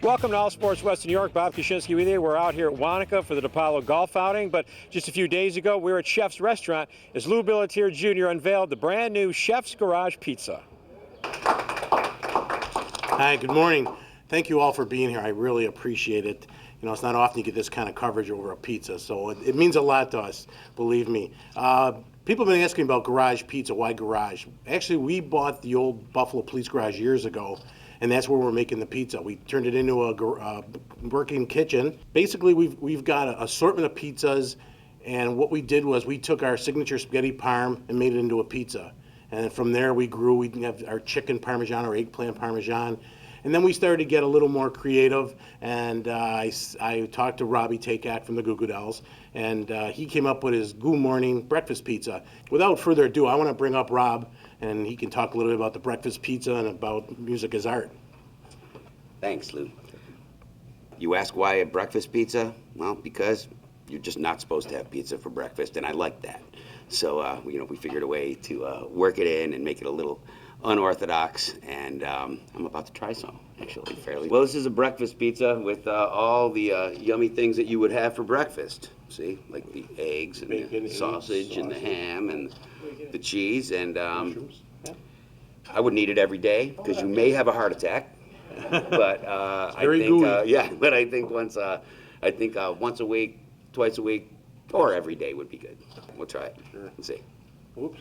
Welcome to All Sports West New York. Bob Koshinski with you. We're out here at Wanaka for the DePaulo golf outing, but just a few days ago, we were at Chef's Restaurant as Louie Billittiere Jr. unveiled the brand new Chef's Garage Pizza. Hi, good morning. Thank you all for being here. I really appreciate it. You know, it's not often you get this kind of coverage over a pizza, so it means a lot to us, believe me. People have been asking about garage pizza. Why garage? Actually, we bought the old Buffalo Police Garage years ago, and that's where we're making the pizza. We turned it into a working kitchen. Basically, we've got an assortment of pizzas, and what we did was we took our signature spaghetti parm and made it into a pizza. And from there we grew. We have our chicken parmesan, our eggplant parmesan. And then we started to get a little more creative, and I talked to Robbie Takak from the Goo Goo Dolls, and he came up with his Goo Morning Breakfast Pizza. Without further ado, I want to bring up Rob, and he can talk a little bit about the breakfast pizza and about music as art. Thanks, Lou. You ask why a breakfast pizza? Well, because you're just not supposed to have pizza for breakfast, and I like that. So, we figured a way to work it in and make it a little unorthodox, and I'm about to try some, actually, fairly. Well, this is a breakfast pizza with all the yummy things that you would have for breakfast. See, like the eggs and Bacon, the sausage and the ham and the cheese, and I wouldn't eat it every day because you may have a heart attack. But I think once a week, twice a week, or every day would be good. We'll try it. Sure. Let's see. Oops.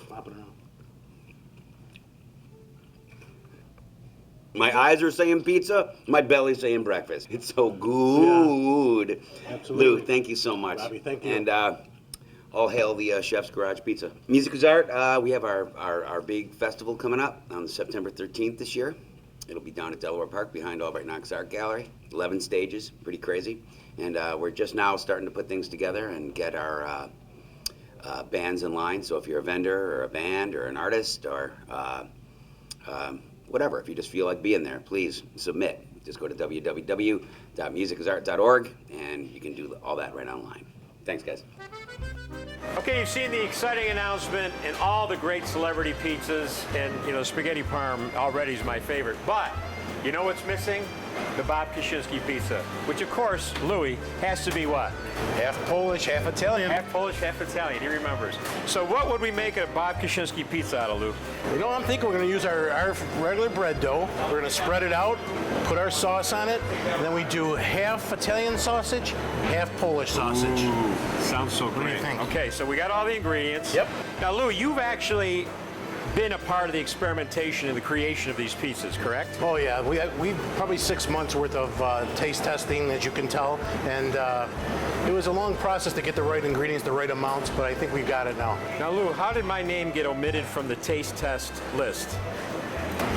Flop it around. My eyes are saying pizza, my belly's saying breakfast. It's so good. Yeah, absolutely. Lou, thank you so much. Robbie, thank you. And all hail the Chef's Garage Pizza. Music is art. We have our big festival coming up on September 13th this year. It'll be down at Delaware Park behind Albright Knox Art Gallery. 11 stages, pretty crazy. And we're just now starting to put things together and get our bands in line. So if you're a vendor or a band or an artist or whatever, if you just feel like being there, please submit. Just go to www.musicisart.org and you can do all that right online. Thanks, guys. Okay, you've seen the exciting announcement and all the great celebrity pizzas, and spaghetti parm already is my favorite. But you know what's missing? The Bob Koshinski pizza, which of course, Louie, has to be what? Half Polish, half Italian. Half Polish, half Italian, he remembers. So what would we make a Bob Koshinski pizza out of, Lou? You know, I'm thinking we're going to use our regular bread dough. We're going to spread it out, put our sauce on it, and then we do half Italian sausage, half Polish sausage. Ooh, sounds so great. What do you think? Okay, so we got all the ingredients. Yep. Now, Lou, you've actually been a part of the experimentation and the creation of these pizzas, correct? Oh yeah, we probably 6 months worth of taste testing, as you can tell, and it was a long process to get the right ingredients, the right amounts, but I think we got it now. Now, Lou, how did my name get omitted from the taste test list?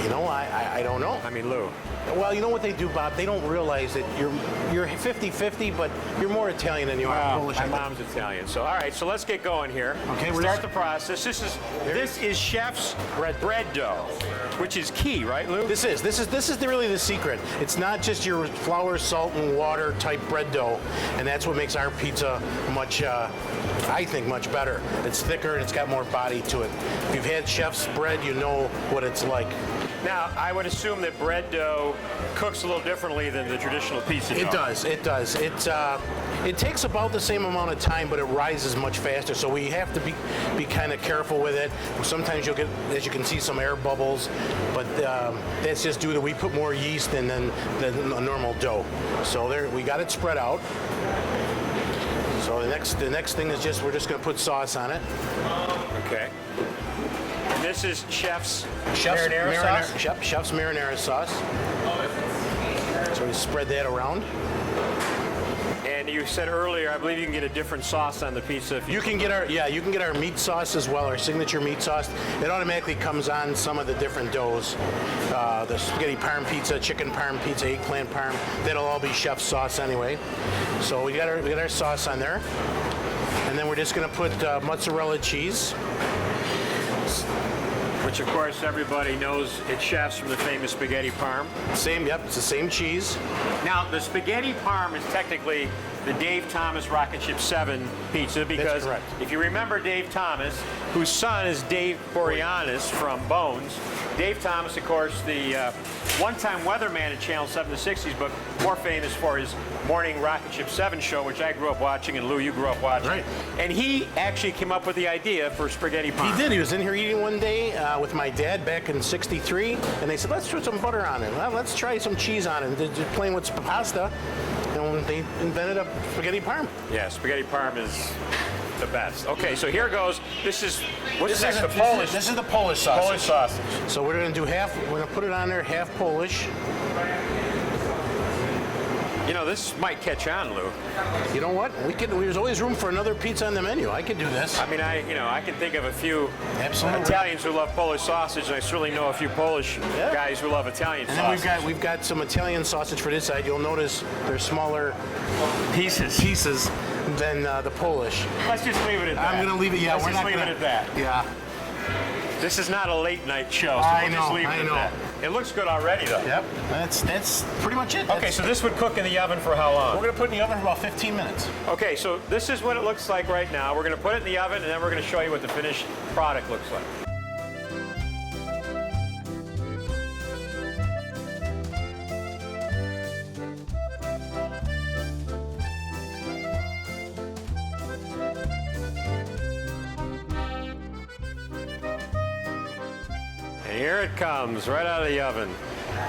You know, I don't know. I mean, Lou. Well, you know what they do, Bob? They don't realize that you're 50-50, but you're more Italian than you are Polish. My mom's Italian. So, all right, so let's get going here. Okay, start the process. This is chef's bread dough, which is key, right, Lou? This is really the secret. It's not just your flour, salt, and water type bread dough, and that's what makes our pizza much, I think, much better. It's thicker and it's got more body to it. If you've had chef's bread, you know what it's like. Now, I would assume that bread dough cooks a little differently than the traditional pizza dough. It does. It takes about the same amount of time, but it rises much faster. So we have to be kind of careful with it. Sometimes you'll get, as you can see, some air bubbles, but that's just due to we put more yeast in than a normal dough. So there, we got it spread out. So the next thing is we're just going to put sauce on it. Okay. This is chef's marinara sauce? Chef's marinara sauce. So we spread that around. And you said earlier, I believe you can get a different sauce on the pizza. If you can get our meat sauce as well, our signature meat sauce. It automatically comes on some of the different doughs. The spaghetti parm pizza, chicken parm pizza, eggplant parm. That'll all be chef's sauce anyway. So we got our sauce on there. And then we're just going to put mozzarella cheese. Which, of course, everybody knows it's chef's from the famous spaghetti parm. It's the same cheese. Now, the spaghetti parm is technically the Dave Thomas Rocket Ship 7 pizza because correct. if you remember Dave Thomas, whose son is Dave Boreanaz from Bones. Dave Thomas, of course, the one-time weatherman at Channel 7 in the 60s, but more famous for his morning Rocket Ship 7 show, which I grew up watching, and Lou, you grew up watching. Right. And he actually came up with the idea for spaghetti parm. He did. He was in here eating one day with my dad back in '63, and they said, let's put some butter on it. Well, let's try some cheese on it. And they're just playing with pasta, and they invented a spaghetti parm. Yeah, spaghetti parm is the best. Okay, so here goes. This is what's next? The Polish. This is the Polish sausage. Polish sausage. So we're going to do half. We're going to put it on there, half Polish. You know, this might catch on, Lou. You know what? There's always room for another pizza on the menu. I could do this. I mean, I can think of a few Absolutely. Italians who love Polish sausage, and I certainly know a few Polish Yeah. guys who love Italian And sausage. then we've got some Italian sausage for this side. You'll notice they're smaller pieces than the Polish. Let's just leave it at that. I'm going to leave it. Yeah, Let's we're just not leave gonna, it at that. Yeah. This is not a late night show, so I we'll just know, leave it I at know. that. It looks good already, though. Yep. That's pretty much it. Okay, so this would cook in the oven for how long? we're going to put it in the oven for about 15 minutes. Okay, so this is what it looks like right now. We're going to put it in the oven, and then we're going to show you what the finished product looks like. And here it comes, right out of the oven.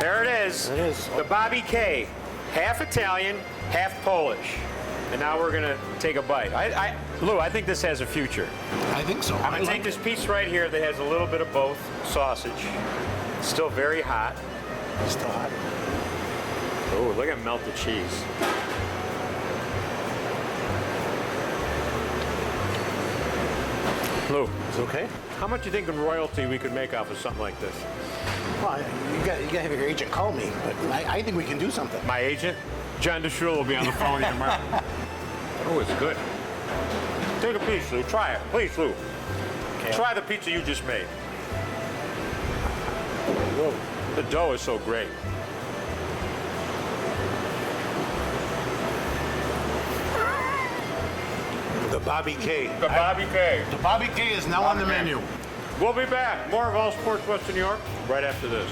There it is. It is. The Bobby K. Half Italian, half Polish. And now we're gonna take a bite. Lou, I think this has a future. I think so. I'm gonna take this piece right here that has a little bit of both sausage. It's still very hot. Still hot. Oh, look at melted cheese. Lou, It's okay. how much do you think in royalty we could make off of something like this? Well, you got to have your agent call me, but I think we can do something. My agent, John DeShul, will be on the phone with you tomorrow. Oh, it's good. Take a piece, Lou. Try it. Please, Lou. Okay. Try the pizza you just made. Whoa. The dough is so great. The Bobby K. The Bobby K. The Bobby K is now on the Bobby K. menu. We'll be back. More of All Sports Western New York right after this.